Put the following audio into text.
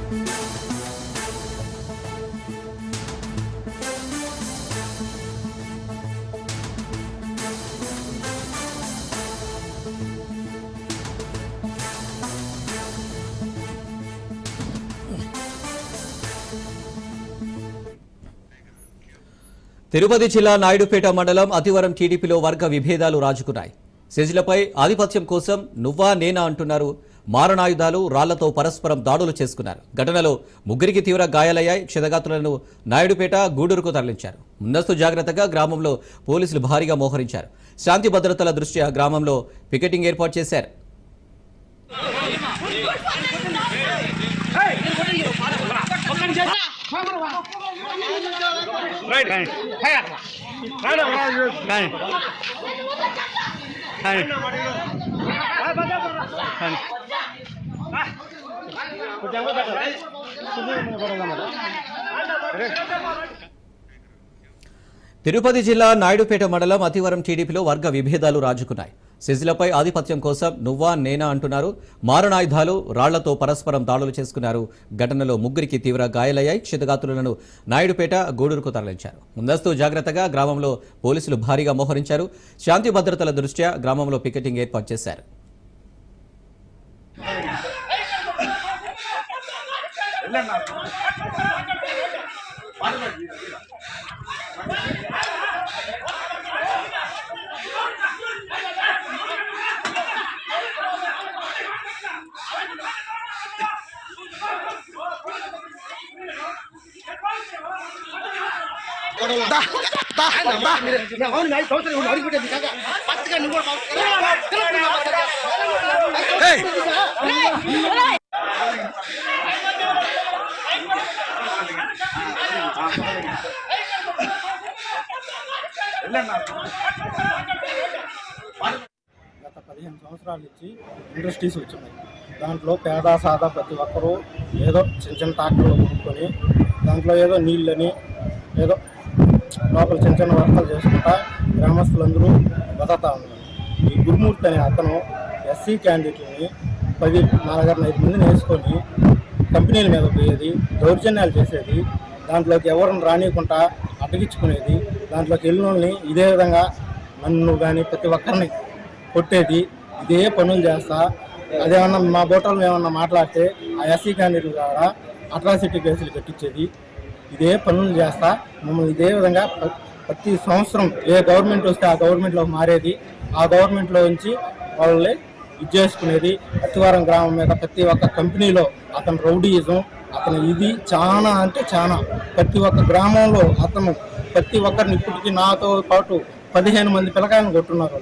తిరుపతి జిల్లా నాయుడుపేట మండలం అతివరం టీడీపీలో వర్గ విభేదాలు రాజుకున్నాయి. సెజ్లపై ఆధిపత్యం కోసం నువ్వా నేనా అంటున్నారు. మారణాయుధాలు రాళ్లతో పరస్పరం దాడులు చేసుకున్నారు. ఘటనలో ముగ్గురికి తీవ్ర గాయాలయ్యాయి. క్షతగాత్రులను నాయుడుపేట గూడూరుకు తరలించారు. ముందస్తు జాగ్రత్తగా గ్రామంలో పోలీసులు భారీగా మోహరించారు. శాంతి భద్రతల దృష్ట్యా గ్రామంలో పికెటింగ్ ఏర్పాటు చేశారు. తిరుపతి జిల్లా నాయుడుపేట మండలం అతివరం టీడీపీలో వర్గ విభేదాలు రాజుకున్నాయి. సెజ్లపై ఆధిపత్యం కోసం నువ్వా నేనా అంటున్నారు. మారణాయుధాలు రాళ్లతో పరస్పరం దాడులు చేసుకున్నారు. ఘటనలో ముగ్గురికి తీవ్ర గాయాలయ్యాయి. క్షతగాత్రులను నాయుడుపేట గూడూరుకు తరలించారు. ముందస్తు జాగ్రత్తగా గ్రామంలో పోలీసులు భారీగా మోహరించారు. శాంతి భద్రతల దృష్ట్యా గ్రామంలో పికెటింగ్ ఏర్పాటు చేశారు. గత 15 సంవత్సరాల నుంచి ఇండస్ట్రీస్ వచ్చినాయి. దాంట్లో పేద సాదా ప్రతి ఒక్కరూ ఏదో చిన్న చిన్న ట్రాక్టర్లు కొనుక్కొని దాంట్లో ఏదో నీళ్ళని ఏదో లోపల చిన్న చిన్న వర్తలు చేసుకుంటా గ్రామస్తులందరూ బతుకుతా ఉన్నారు. ఈ గురుమూర్తి అనే అతను ఎస్సీ క్యాండిడేట్లని 4-5 మందిని వేసుకొని కంపెనీల మీద పోయేది, దౌర్జన్యాలు చేసేది, దాంట్లోకి ఎవరిని రానియకుండా అడ్డగించుకునేది, దాంట్లోకి వెళ్ళినోళ్ళని ఇదే విధంగా నన్ను కానీ ప్రతి ఒక్కరిని కొట్టేది, ఇదే పనులు చేస్తా. అదేమన్నా మా బోటలు ఏమన్నా మాట్లాడితే ఆ ఎస్సీ క్యాండిడేట్ ద్వారా అట్రాసిటీ కేసులు కట్టించేది, ఇదే పనులు చేస్తా. మమ్మల్ని ఇదే విధంగా ప్రతి సంవత్సరం ఏ గవర్నమెంట్ వస్తే ఆ గవర్నమెంట్లో మారేది, ఆ గవర్నమెంట్లో నుంచి వాళ్ళని ఇది చేసుకునేది. అతివారం గ్రామం మీద ప్రతి ఒక్క కంపెనీలో అతను రౌడీయిజం, అతను ఇది చాలా అంటే చాలా. ప్రతి ఒక్క గ్రామంలో అతను ప్రతి ఒక్కరిని ఇప్పటికీ నాతో పాటు 15 మంది పిల్లకాయలను కొట్టున్నారు.